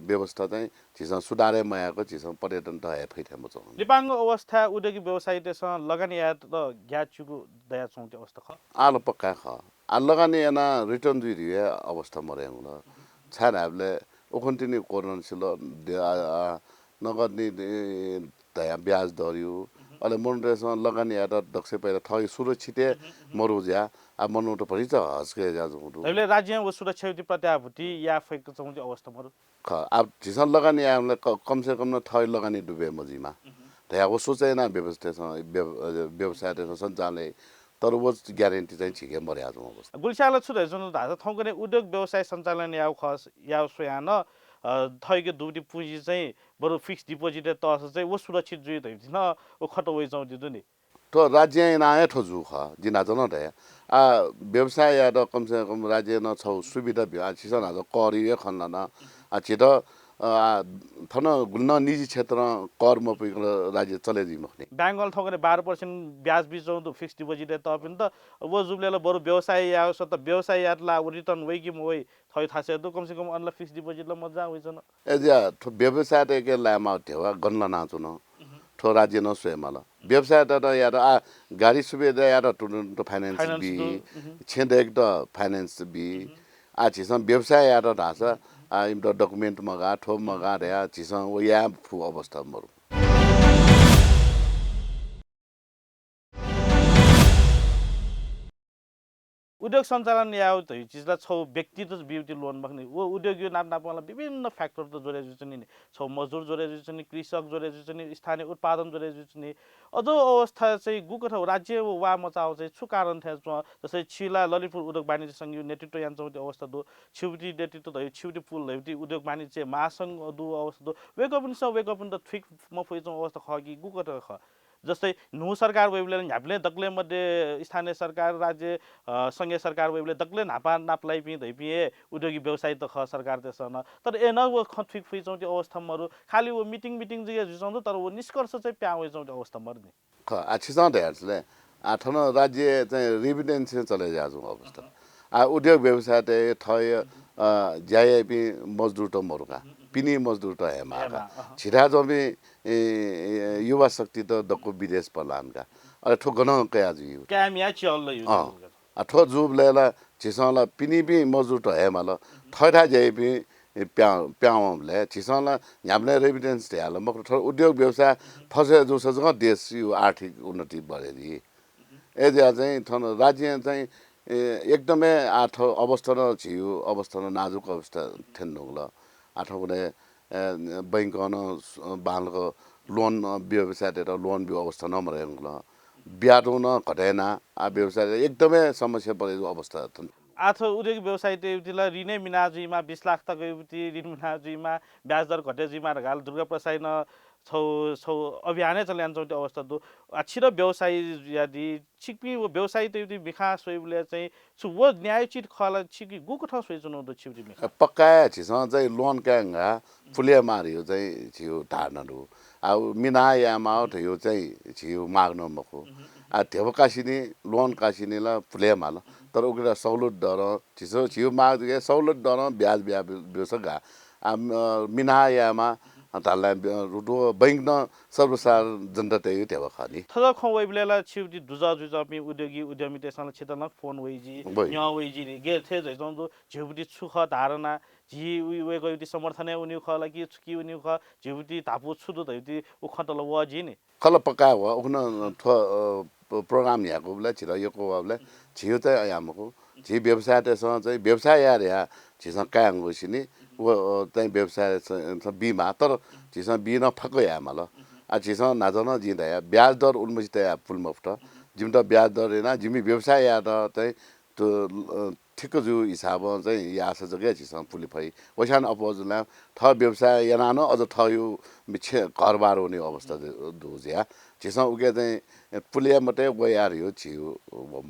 व्यवस्था चाहिँ छिस सुधारे मायाको छिस पर्यटन त हेफै थेम छ लिपाङ अवस्था उद्योगी व्यवसाय त्यसमा लगानी या त ग्याचुको दया चौते अवस्था ख आलो पक्का ख आ लगानी याना रिटर्न दिए अवस्था मरे हुन छान हामीले ओखन्टिनी कोरोना सिलो नगदनी दया ब्याज दर्यो अहिले मनोरेसमा लगानी या त दक्ष पहिला थै सुरक्षित मरुज्या अब मनु त परि त हस्के जाजु अहिले राज्य व सुरक्षा प्रत्याभूति या फेक चौते अवस्था मरु अब झिसन लगानी हामीले कम से कम न थै लगानी डुबे मजीमा त्यहाँ वो सोचे ना व्यवसाय सञ्चालय तर वो ग्यारेन्टी चाहिँ छिके मर्या छौँ अवस्था गुल्साला छुदै जुन धाजा थौकने उद्योग व्यवसाय सञ्चालन याउ खस याउ सोयान थैके दुटी पुँजी चाहिँ बरु फिक्स डिपोजिट तस चाहिँ वो सुरक्षित जुइ न ओ खटो वइ चौ दिदु नि तो राज्य नाय ठजु ख जिना जन त व्यवसाय या त कम से कम राज्य न छौ सुविधा भ्या छिसन आज करिए खन्न न छिट थन गुल्न निजी क्षेत्र कर्म राज्य चले जी मखने ब्याङ्गल थौकने 12% ब्याज बिचौ त फिक्स डिपोजिट त पनि त वो जुबलेला बरु व्यवसाय या त व्यवसाय यातला रिटर्न वइ कि वइ थै थासे त कम से कम अनला फिक्स डिपोजिट ल मजा होइछ न एजा व्यवसाय त के लामा थेवा गन्न नाचु न ठो राज्य न स्वयंमाला व्यवसाय त या त गाडी सुविधा या त फाइनान्स बी छेद एक त फाइनान्स बी आ छिसन व्यवसाय या त ढासा इम डकुमेन्ट मगा ठोप मगा रे छिसन ओ या फु अवस्था मरु उद्योग सञ्चालन या त चिजला छौ व्यक्तिगत बिउटी लोन बख्ने वो उद्योग यो नाप नापवाला विभिन्न फ्याक्टर त जोडे जुचनि छौ मजदुर जोडे जुचनि कृषक जोडे जुचनि स्थानीय उत्पादन जोडे जुचनि अझो अवस्था चाहिँ गुकठ राज्य वा मचाउ चाहिँ छु कारण थे जस्तै छिला ललितपुर उद्योग वाणिज्य संघ नेतृत्व यान्छ अवस्था दो छिउटी नेतृत्व दै छिउटी पुल दै उद्योग वाणिज्य महासंघ दु अवस्था दो वेकअप द थिक म फुइचौ अवस्था खगी गुकठ ख जस्तै नु सरकार वेबले ह्याप्ले दक्ले मध्ये स्थानीय सरकार राज्य संघीय सरकार वेबले दक्ले नापा नाप्लाई पि धै पिए उद्योगी व्यवसाय त ख सरकार त्यसन तर ए न वो खठिक फुइचौ त्यो अवस्थामहरु खाली वो मिटिङ जे जुचौ तर वो निष्कर्ष चाहिँ प्याउइचौ त्यो अवस्थामहरु नि ख आछिसं देहर्सले आठन राज्य चाहिँ रिभिडेन्स चले जाजु अवस्था आ उद्योग व्यवसाय ते थय ज्याएपि मजदुर त मरुका पिनी मजदुर त हेमाका छिरा जबि युवा शक्ति त दक्को विदेश पलानका अरे ठोगन कयाजु क्यामिया चल्ल यु ठो जुब लेला छिसला पिनी पि मजदुर त हेमाल थयथा ज्याएपि प्याउले छिसला हामीले रेभिडेन्स ध्याल म उद्योग व्यवसाय फसे जुससँग देश यो आर्थिक उन्नति बढेरी एजा चाहिँ थन राज्य चाहिँ एकदमै आठ अवस्था न छियो अवस्था न नाजुक अवस्था थेन्नुल आठ कुने बैंक न बालको लोन व्यवसाय तेर लोन व्यवस्था नमरेंगल ब्याटो न घटेना आ व्यवसाय एकदमै समस्या परेको अवस्था थन आथ उद्योग व्यवसाय तेला ऋणै मिनाजुइमा 20 लाख तक ऋण मिनाजुइमा ब्याज दर घटेजुइमा गाल दुर्गा प्रसाद न छौ अभियानै चल्यान्छौ त्यो अवस्था दु छिर व्यवसाय यदि छिकपि वो व्यवसाय त बिखा सोइबले चाहिँ छु वो न्यायचित खला छिकि गुको ठ सोइचुनो त छिउति बिखा पक्का छिस चाहिँ लोन क्याङ्गा फुले मारियो चाहिँ छिउ धार्नरु आ मिना यामा यो चाहिँ छिउ माग्न मको आ थेव कासिनी लोन कासिनीला फुले माल तर उगरा सहुलियत दर छिसो छिउ माग सहुलियत दर ब्याज बेसगा आ मिना यामा ताला रुडो बैंक न सर्वसार जनता त्यही थेव खाली थदा खौ वेबलेला छिउति दुजा जुजा पि उद्योगी उद्यमी त्यसला छितन फोन वइजी न्या वइजी गे थे जइजौ झिउति छुख धारणा जी वेको युति समर्थन उनी खला कि छुकी उनी ख झिउति तापु छुदु दैति उखतल वजी नि खल पक्का हो उन प्रोग्राम याको बले छिरा यको बले छिउ चाहिँ यामको झि व्यवसाय त्यससँग चाहिँ व्यवसाय यार या छिसँग काङ्गो सिनी वो चाहिँ व्यवसाय बिमा तर छिसँग बिन फक यामल आ छिसँग नाजन जिंदा या ब्याज दर उन्मसित या फुल मफ्ट जिमटा ब्याज दर हैन जिमी व्यवसाय या चाहिँ त्यो ठिक जो हिसाब चाहिँ या आशा जग्गा छिसँग फुली फै वसान अपोजला थ व्यवसाय यानानो अझ थ यो मिछे घरबार हुने अवस्था दोज्या छिसँग उके चाहिँ पुलिया मटे गयार यो छिउ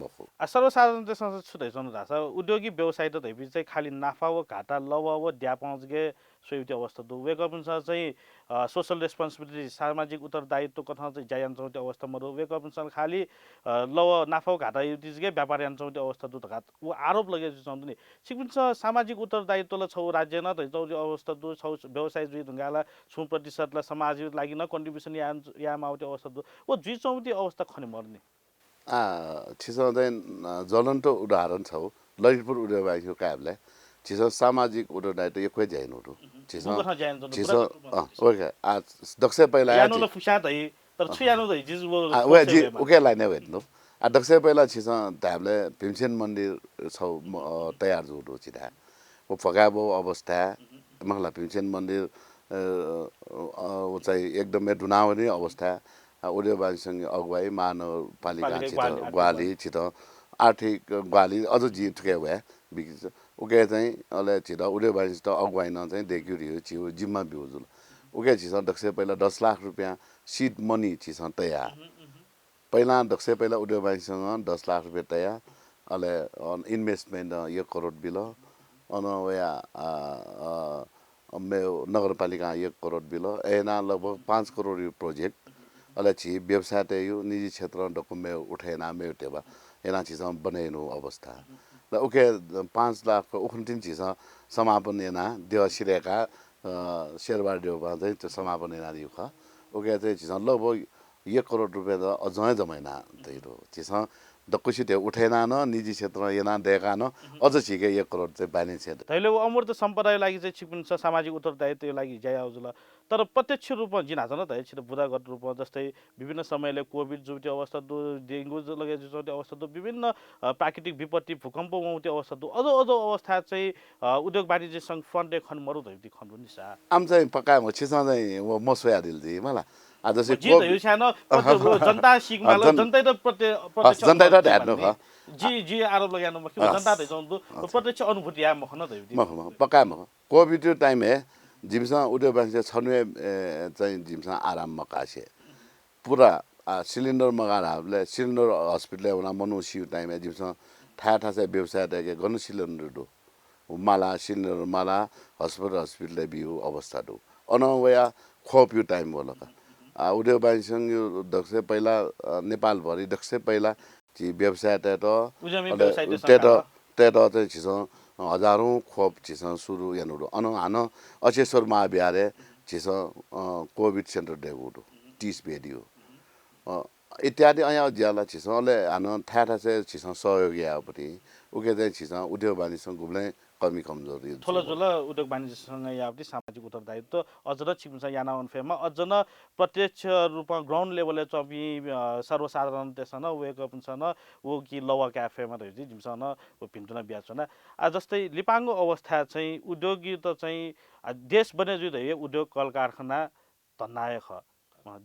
मको सर्वसाधारण त्यसमा छुदै छन् धासा उद्योगी व्यवसाय त धैपि चाहिँ खाली नाफा व घाटा लव व ड्यापाउँछ गे सोइते अवस्था दु वेकअप अनुसार चाहिँ सोशल रेस्पोन्सिबिलिटी सामाजिक उत्तरदायित्व कथा चाहिँ जायन्छौ त्यो अवस्थामा वेकअप अनुसार खाली लव नाफा व घाटा युतिज गे व्यापार यान्छौ त्यो अवस्था दु घात उ आरोप लगे छन् नि सिकन्छ सामाजिक उत्तरदायित्वले छौ राज्य न दैजौ त्यो अवस्था दु छौ व्यवसाय जुइ ढुङ्गाला 6% ला समाज लागि न कन्ट्रिब्युसन या माउते अवस्था दु ओ जुइ चौती अवस्था खने मर्ने छिसो चाहिँ ज्वलन्त उदाहरण छ ललितपुर उद्योगवासीको काबले छिसो सामाजिक उत्तरदायित्व एकै ज्याइनहरु छिसो छिसो ओके आ दक्ष पहिला यानो ल फुसा दै तर छु यानो दै जिज वो ओके जी ओके लाइन हेर्नु आ दक्ष पहिला छिसो हामीले भीमसेन मन्दिर छ तयार जुडो छिदा वो फगाबो अवस्था मखला भीमसेन मन्दिर चाहिँ एकदमै डुनाउने अवस्था उद्योगवासीसँग अगुवाई महानगरपालिका छिटो ग्वाली छिटो आर्थिक ग्वाली अझ जी ठुके भए बिकिन्छ उके चाहिँ अहिले छिटो उद्योगवासीसित अगुवाई न चाहिँ देखियो छिउ जिम्मा बिउजुल उके छिस दक्ष पहिला 10 लाख रुपियाँ सिड मनी छिस तयार पहिला दक्ष पहिला उद्योगवासीसँग 10 लाख रुपियाँ तयार अहिले इन्भेस्टमेन्ट 1 करोड बिल अन या नगरपालिका 1 करोड बिल एना लगभग 5 करोड यो प्रोजेक्ट अलग छि व्यवसाय त यो निजी क्षेत्र डकुमे उठेना मे टेबा एना छिस बनेनु अवस्था ल ओके 5 लाख उखन्तिन छिस समापन एना देवसिरेका शेरबार देवबा चाहिँ त्यो समापन एना दिउ ख ओके चाहिँ छिस लगभग 1 करोड रुपैयाँ त अझै जमाइना दैरो छिस दक्कुसी त्यो उठेन न निजी क्षेत्र यहाँ देखा न अझ छिके 1 करोड चाहिँ बानी छ तैले अमूर्त सम्पदाय लागि चाहिँ छिपिन्छ सामाजिक उत्तरदायित्व लागि जाय आउजुल तर प्रत्यक्ष रूपमा जिन हाछ न त छिट बुदागत रूपमा जस्तै विभिन्न समयले कोभिड जुति अवस्था दु डेंगु लगे जुति अवस्था दु विभिन्न प्राकृतिक विपत्ति भूकम्प मौति अवस्था दु अझ अवस्था चाहिँ उद्योग वाणिज्य संघ फन्डे खन मरु दैति खन निसा आम चाहिँ पक्का म छिसा चाहिँ म सोया दिल्दी मलाई आज चाहिँ जी त यो सानो जनता सिगमाल जनता त प्रत्यक्ष जनता त हेर्नु ख जी आरोप लगाउनु म जनता त जन्दु प्रत्यक्ष अनुभूति या मखन दैति म पक्का म कोभिड टाइम हे जिमसा उद्योग वाणिज्य छनुए चाहिँ जिमसा आराम मकासे पुरा सिलिन्डर मगाहरूले सिलिन्डर हस्पिटल एउटा मनुष्य टाइम है जिमसा ठा चाहिँ व्यवसाय टाइम गर्नु सिलिन्डर दो माला सिलिन्डर माला हस्पिटल बिउ अवस्था दो अनवया खोप्यु टाइम बोला उद्योग वाणिज्य संघ दक्ष पहिला नेपाल भरि दक्ष पहिला ची व्यवसाय चाहिँ छिस हजारौं खोप छिस सुरु यानुडो हान अचेश्वर महाविहारे छिस कोभिड सेन्टर डेगुडो 30 बेडियो इत्यादि अया ज्याला छिसले हान ठा चाहिँ छिस सहयोगी आपति उके चाहिँ छिस उद्योग वाणिज्य संघ गुब्ले कमी कमजोरी थोला झोला उद्योग वाणिज्यसँग यावटी सामाजिक उत्तरदायित्व अझ र छिप्छ याना अनफेमा अझ न प्रत्यक्ष रूपमा ग्राउन्ड लेभलले चपी सर्वसाधारण त्यसन वेक अप छन वो कि लवा क्याफेमा रहि जिमसन वो पिन्टुना ब्याचन जस्तै लिपाङ्गो अवस्था चाहिँ उद्योगिक त चाहिँ देश बने जुइ उद्योग कल कारखाना धन्नाय ख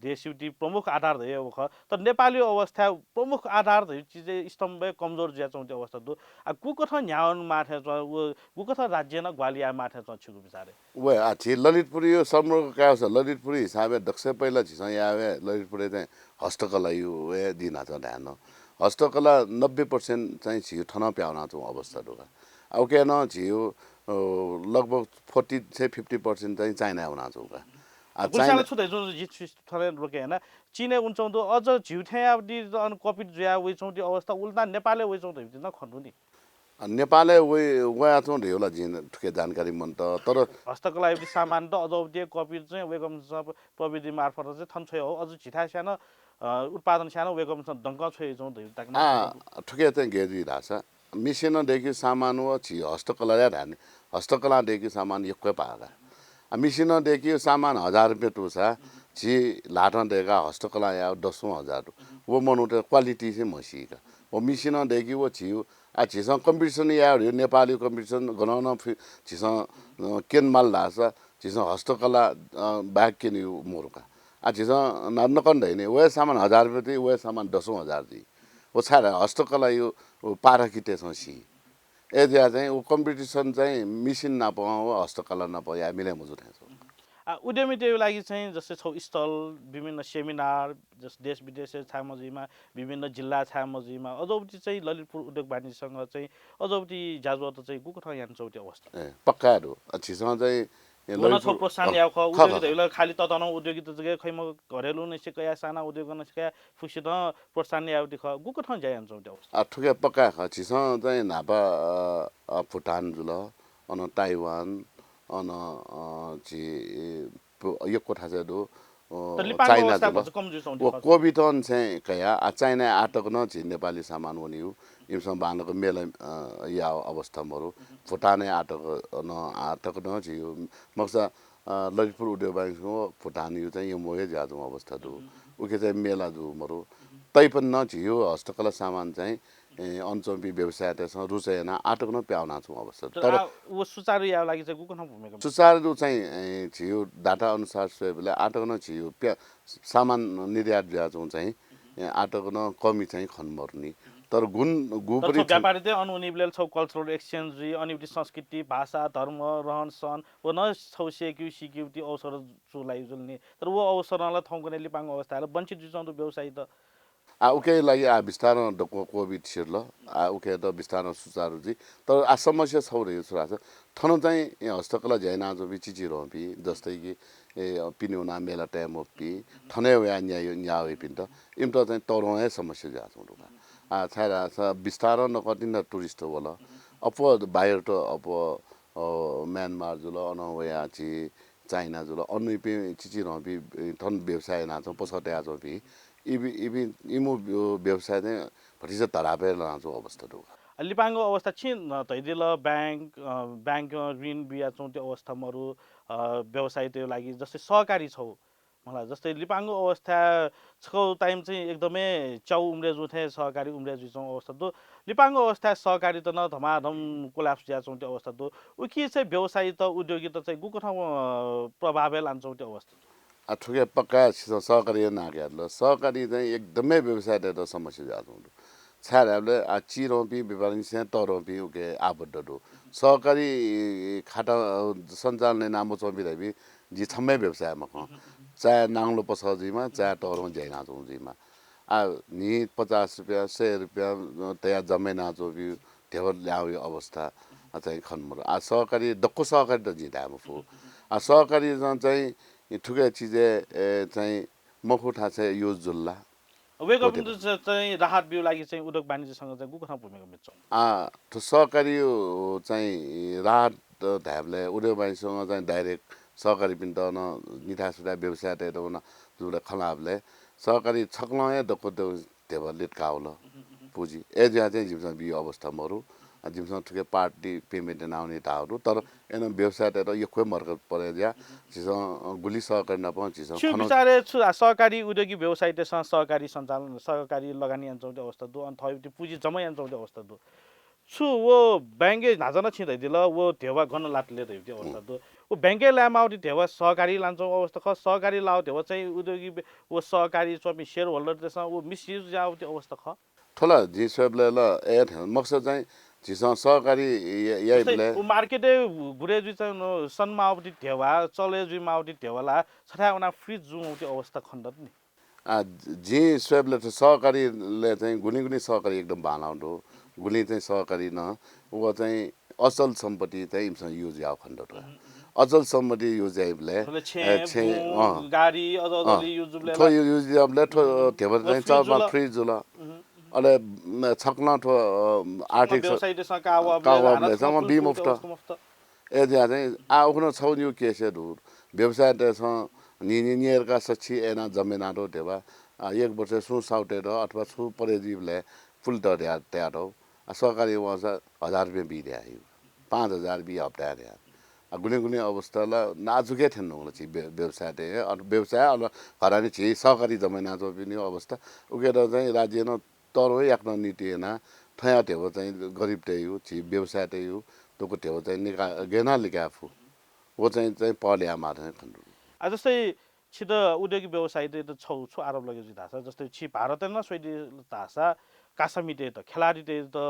देश युटी प्रमुख आधार धय ख तर नेपाली अवस्था प्रमुख आधार धय चिज स्तम्भ कमजोर ज्या चौते अवस्था दु कुकथ न्याउन माथे कुकथ राज्य न ग्वालिया माथे छिगु बिचारे वे आछि ललितपुर यो समग्र का छ ललितपुर हिसाबे दक्ष पहिला छिस यावे ललितपुर चाहिँ हस्तकला यो वे दिन छ ध्यान हस्तकला 90% चाहिँ छियो ठन प्याउना छ अवस्था दुगा अब के न छियो लगभग 40 से 50% चाहिँ चाइना आउना छ उगा गुसाले छुदै जुन जित थले रोके हैन चीने उन्चौं अझ झिउथे आबदि अन कपिट ज्या वे चौती अवस्था उल्टा नेपालले वे चौं न खन्नु नि नेपालले वे वया चौं ढेउला जिन ठुके जानकारी मन त तर हस्तकला यदि सामान त अझ कपिट चाहिँ वेगम प्रविधि मार्फत चाहिँ थन छ हो अझ झिथा सानो उत्पादन सानो वेगम दंग छ चौं ठुके चाहिँ गेजी राछ मिसिन देखि सामान व छि हस्तकला या धाने हस्तकला देखि सामान यक्कै पागा मिसिन देखि सामान 1000 रुपैयाँ टुसा छि लाटन देगा हस्तकला या 10,000 वो मनुटे क्वालिटी चाहिँ मसीका वो मिसिन देखि वो छिउ छिस कम्पिटिसन या नेपाली कम्पिटिसन गनाउन छिस केन माल लास छिस हस्तकला बाग केनि मोरका छिस नकन दैने वे सामान 1000 रुपैयाँ वे सामान 10,000 दी वो छाडा हस्तकला यो पाराकिटे सी एजिया चाहिँ ऊ कम्पिटिसन चाहिँ मिसिन नपाऊ हस्तकला नपाऊ हामीले मजुर उद्यमिताको लागि चाहिँ जस्तै छौ स्थल विभिन्न सेमिनार जस देश विदेश छामजीमा विभिन्न जिल्ला छामजीमा अझौटी चाहिँ ललितपुर उद्योग वाणिज्यसँग चाहिँ अझौटी जाजवत चाहिँ गुकठ यान चौटी अवस्था पक्काहरू छिसँग चाहिँ गर्न छौ प्रोत्साहन याउ ख उद्योगिता खाली ततन उद्योगिता जगे खैम घरेलु नसे कया साना उद्योग नसे फुसित प्रोत्साहन याउटी ख गुकठ जाय चौटी अवस्था ठुके पक्का ख छिसँग चाहिँ नापा भुटान जुल अन ताइवान अन छि यो कोठा चाहिँ दो चाइना जुल कोभिड चाहिँ कया चाइना आटक न छि नेपाली सामान हुने हो इमसँग बानको मेला या अवस्था मरु भुटाने आटक न न छि मक्सा ललितपुर उद्योग वाणिज्यको भुटान यो चाहिँ यो मोहे ज्यादो अवस्था दो उके चाहिँ मेला दु मरु तै पनि न छि यो हस्तकला सामान चाहिँ अनचम्पी व्यवसाय त्यसमा रुचेन आटक न प्याउना छु अवस्था तर वो सुचारु या लागि चाहिँ गुकन भूमिका सुचारु चाहिँ छियो डाटा अनुसार सेबले आटक न छियो सामान निर्यात ज्याजो चाहिँ आटक न कमी चाहिँ खनमर्नी तर गुण गुपरी व्यापारी चाहिँ अनुनिबले छौ कल्चरल एक्सचेन्ज अनिबिटी संस्कृति भाषा धर्म रहन सहन व न छौ सेक्यु सिक्युरिटी अवसर चुलाई जुल्ने तर वो अवसरलाई थौकने लिपाङ अवस्थाले वञ्चित जुचाउँदो व्यवसायी त उके लागि बिस्तार कोभिड छिर्ल उके त बिस्तार सुचारु जी तर समस्या छौ रे छ थन चाहिँ हस्तकला झैना जो बिचिची रोपी जस्तै कि पिनुना मेला टाइम पी थने या न्याय पिन्त इम त चाहिँ तरोए समस्या जा छ छारा बिस्तार न कटिन टुरिस्ट होला अप बाहिर त अप म्यानमार जुल अनवया छि चाइना जुल अन्य पे चिची रोपी थन व्यवसाय ना छ पसटे आ जोपी इमु व्यवसाय चाहिँ भटिसा धरापे लाँचो अवस्था दो लिपाङको अवस्था छिन तैदिल ब्याङ्क ऋण बियाचौँ त्यो अवस्थाहरू व्यवसाय त्यो लागि जस्तै सहकारी छौ मलाई जस्तै लिपाङको अवस्था छौ टाइम चाहिँ एकदमै च्याउ उम्रेजु थे सहकारी उम्रेजु छौँ अवस्था दो लिपाङको अवस्था सहकारी त न धमाधम कोलाप्स ज्याचौँ त्यो अवस्था दो उकि चाहिँ व्यवसाय त उद्योगी त चाहिँ गुको ठाउँ प्रभावै लान्छौँ त्यो अवस्था ठुके पक्का सहकारी नाग्यालो सहकारी चाहिँ एकदमै व्यवसाय त समस्या ज्यादा हुँदो छाडले चिरोपी व्यापारी से तरोपी उके आबद्ध दो सहकारी खाता सञ्चालन नामो चौबिरबी जी छम्मै व्यवसायमा चाहे नाङ्लो पसजीमा चाहे तरो ज्याइना चौजीमा नि 50 रुपियाँ 100 रुपियाँ त्यहाँ जम्मै नाचो ढेवर ल्याउने अवस्था चाहिँ खन्मरो सहकारी दक्को सहकारी त जितामा फु सहकारी चाहिँ ठुकै चिजे चाहिँ मखुठा चाहिँ यो जुल्ला वेगअप चाहिँ राहत बिउ लागि चाहिँ उद्योग वाणिज्यसँग चाहिँ गुको ठाउँ भूमिका मिल्छ सहकारी चाहिँ राहत ढ्याबले उद्योग वाणिज्यसँग चाहिँ डाइरेक्ट सहकारी पनि त निथा सुधा व्यवसाय त न जुले खलाबले सहकारी छक्लय दको ढेवर लिटकाउल पुँजी एजिया चाहिँ जिमसँग बियो अवस्था मरु जिमसँग ठुकै पार्टी पेमेन्ट नआउने टाहरू तर एन व्यवसाय त यो खोइ मर्कत परे ज्या चिसँग गुली सहकारी नपाउँ चिसँग छु बिचारे छु सहकारी उद्योगी व्यवसाय त्यससँग सहकारी सञ्चालन सहकारी लगानी अञ्चल अवस्था दो अनि थयो पुँजी जम्मै अञ्चल अवस्था दो छु वो बैंके नाजन छिँदै दिल वो ढेवा गन लाटले त्यो अवस्था दो वो बैंके ल्यामाउटी ढेवा सहकारी लान्छौँ अवस्था ख सहकारी लाउ ढेवा चाहिँ उद्योगी वो सहकारी स्वामी शेयर होल्डर त्यसमा वो मिसयुज जाउ त्यो अवस्था ख ठोला जी सबले ल ए मकसद चाहिँ जिसँग सहकारी यही वो मार्केटे गुरे जुइ चाहिँ सनमाउटी ढेवा चले जुइ माउटी ढेवाला छठा उना फ्रिज जुउ त्यो अवस्था खण्ड नि जी सबले सहकारीले चाहिँ गुनी गुनी सहकारी एकदम बानाउँदो गुली चाहिँ सहकारी न ऊ चाहिँ अचल सम्पत्ति चाहिँ इमसँग युज याव खण्ड अचल सम्पत्ति युज याइबले गाडी अदली युजले ठो युज याबले ठो ढेवर चाहिँ चलमा फ्रिज जुल अले छक्न ठो आर्थिक व्यवसायसँग कावले सम बी मुफ्त ए ज्या चाहिँ आउन छौ न्यू केसहरू व्यवसाय त्यसमा नियरका सच्ची एना जमेनारो ढेवा एक वर्ष सु साउटेर अथवा सु परेजीले फुल तयार तयार हो सहकारी वहाँ 1000 रुपियाँ बिर्या 5000 बि हप्ता गुने गुने अवस्थालाई नाजुकै थिएन होला छि व्यवसाय व्यवसाय अब हरानी छि सहकारी जमाना जो पनि अवस्था उकेर चाहिँ राज्य न तरो एक नीति ना ठया टेबो चाहिँ गरिब टेयु छि व्यवसाय टेयु तोको टेबो चाहिँ निका गेना लिकाफु वो चाहिँ पल्या मार्ने खण्डु जस्तै छिद उद्योगिक व्यवसाय त छौ छु आरोप लगेपछि धासा जस्तै छि भारत न स्वेदी धासा कासामिटे त खेलाडी त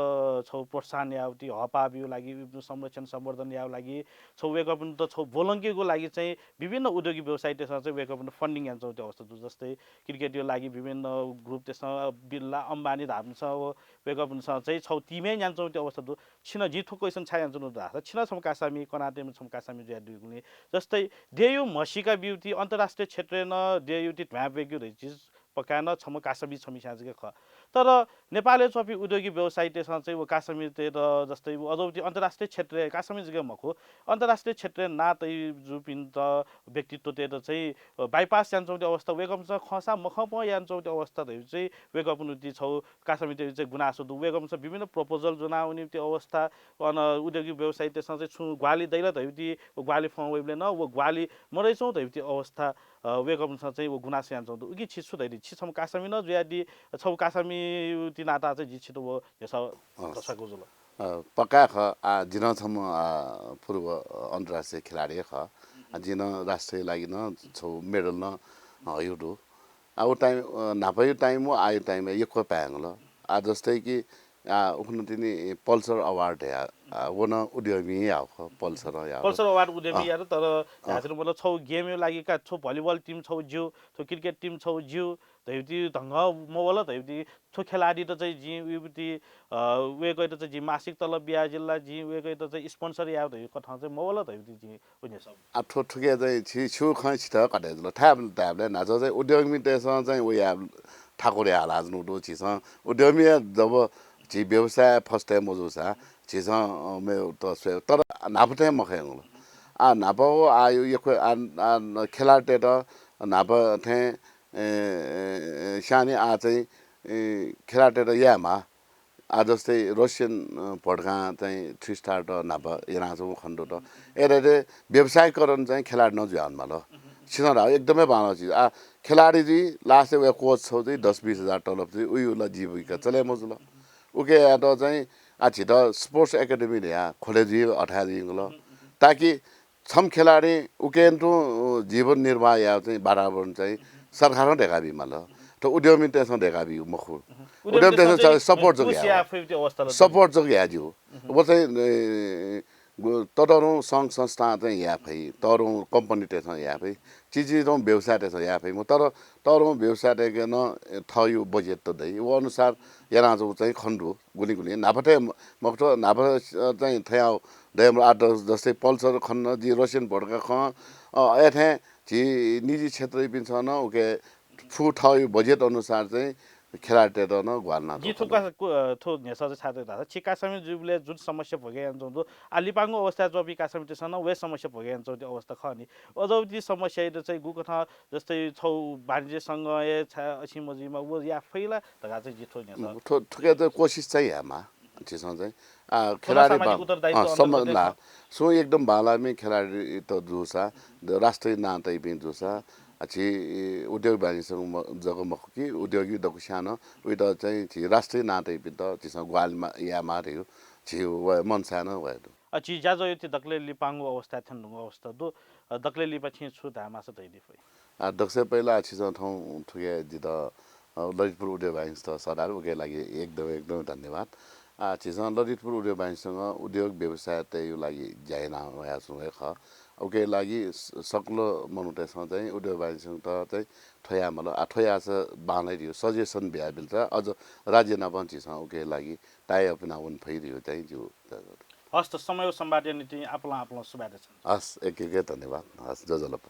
छौ प्रोत्साहन यावटी हपा बिउ लागि संरक्षण सम्वर्धन याव लागि छौ वेकअप त छौ बोलङ्कीको लागि चाहिँ विभिन्न उद्योगिक व्यवसाय त्यसमा चाहिँ वेकअप फन्डिङ यान्छौ त्यो अवस्था जस्तै क्रिकेटको लागि विभिन्न ग्रुप त्यसमा बिर्ला अम्बानी धाम्छ वेकअपसँग चाहिँ छौ टिमै यान्छौ त्यो अवस्था छिन जिठो क्वेसन छा यान्छौ धासा छिन छौ कासामी कनातेमा छौ कासामी ज्या दुगुने जस्तै देयु मसिका ब्युटी अन्तर्राष्ट्रिय क्षेत्र न देयुटी ढ्वा बेग्यु रहिछ पकान छम कासामी छमी साजके ख तर नेपालले चपी उद्योगिक व्यवसाय त्यसमा चाहिँ काश्मीर त जस्तै अदौती अन्तर्राष्ट्रिय क्षेत्र काश्मीर जग्गा मखो अन्तर्राष्ट्रिय क्षेत्र नातै जुपिन त व्यक्तित्व त चाहिँ बाइपास यान्छौँ त्यो अवस्था वेकअप छ खसा मख प यान्छौँ त्यो अवस्था चाहिँ वेकअप नुति छौ काश्मीर चाहिँ गुनासो दु वेकअप छ विभिन्न प्रपोजल जुनाउने त्यो अवस्था अन उद्योगिक व्यवसाय त्यसमा चाहिँ छु ग्वाली दैला धैउती ग्वाली फवेबले न वो ग्वाली मरैछौँ धैउती अवस्था वेकअपसँग चाहिँ वो गुनासो यान्छौँ उकि छिसु धैरि छिसम काश्मीर न जुयादी छौ काश्मी ती नाता चाहिँ जिछितो वो यसो कसको जुल पक्का ख जिन छम पूर्व अन्तर्राष्ट्रिय खेलाडी ख जिन राष्ट्रिय लागि न छौ मेडल न हयुडु अब टाइम नापायो टाइम हो आयो टाइम यो को पाएङ ल जस्तै कि उखन तिनी पल्सर अवार्ड या वन उद्यमी या पल्सर अवार्ड उद्यमी यार तर हजुर मतलब छौ गेम लागि का छौ भलिबल टिम छौ जिउ छौ क्रिकेट टिम छौ जिउ धैउती ढङ्ग मोवल धैउती छो खेलाडी त चाहिँ जी उति वेको त चाहिँ जी मासिक तलब बिहा जिल्ला जी वेको त चाहिँ स्पोन्सर या धै कथा चाहिँ मोवल धैउती जी उनी सब आ ठुके चाहिँ छि छु खै छिट कटे ल थाब थाबले नाच चाहिँ उद्यमी त्यसमा चाहिँ उ या ठाकुर या लाजनु दो छिस उद्यमी जब छि व्यवसाय फर्स्ट टाइम मजु छ छिस मे त तर नापते मखे नापो आयो यो खेलाटे त नाप थे सानी आ चाहिँ खेलाटे र यामा आ जस्तै रसियन भड्का चाहिँ 3 स्टार त नाप एराजौँ खण्ड त एरे व्यवसायीकरण चाहिँ खेलाडी नजुहानमा ल सिनरा एकदमै बानो चिज आ खेलाडी जी लास्ट वे कोच छौ चाहिँ 10-20 हजार तलब चाहिँ उयोलाई जीविका चले मजुल उके त चाहिँ आछि त स्पोर्ट्स एकाडेमी ल्या खोले जी अठा दिगल ताकि छम खेलाडी उकेन्टु जीवन निर्वाह या चाहिँ वातावरण चाहिँ सरकार ढेकाबी मल त उद्यमी त्यसमा ढेकाबी मखु उद्यमी त्यसमा सपोर्ट जो सपोर्ट जो याजु वो चाहिँ तडरौँ सङ्घ संस्था चाहिँ या फै तरौँ कम्पनी त्यसमा या फै चिजिरौँ व्यवसाय त्यसमा या फै म तरौँ व्यवसाय न थयो बजेट त दै वो अनुसार यराजौ चाहिँ खण्डु गुनी गुनी नाफटे मक्ट नाफ चाहिँ थयाउ दैम आठ जस्तै पल्सर खन्न जी रसियन भड्का ख एथे जी निजी क्षेत्र पनि छ न ओके फु थयो बजेट अनुसार चाहिँ खेलाडी त न ग्वालना जी थुका थो नेसा छाते दा छिका समिति जुबले जुन समस्या भगे जंदो आलिपाङको अवस्था जो विकास समिति छ न वे समस्या भगे जंदो अवस्था खनि अजौती समस्या त चाहिँ गुकथा जस्तै छौ वाणिज्यसँग ए अछि मजिमा वो या फैला तगा चाहिँ जिथो नेसा ठुके त कोसिस चाहिँ यामा छिसन चाहिँ खेलाडी सम्बन्धला सो एकदम बालामी खेलाडी त जुसा राष्ट्रिय नातै पनि जुसा अछि उद्योग वाणिज्यसँग जग मखकी उद्योगी दको सानो उयो त चाहिँ राष्ट्रिय नातै पनि त त्यसमा ग्वालमा या मार्यो छिउ मन सानो भयो अछि जाजो यति दक्ले लिपाङको अवस्था थन अवस्था दो दक्ले लिपा छि छु धामा छ दैदि फै दक्ष पहिला अछि ठाउँ ठुके जित ललितपुर उद्योग वाणिज्य त सदार उके लागि एकदम धन्यवाद छिसन ललितपुर उद्योग वाणिज्यसँग उद्योग व्यवसाय त्यही लागि जायना भया छु ख ओके लागि सक्लो मनुटेसँग चाहिँ उद्योग वाणिज्यसँग त चाहिँ ठया मल ठया छ बानै दियो सजेसन भ्या बिल्छ अझ राज्य नपञ्चीसँग ओके लागि टाइ अप नाउन फैदियो चाहिँ जो हस्त समय सम्वाद नीति आपला सुबाद छन् हस् एक धन्यवाद हस् जजलप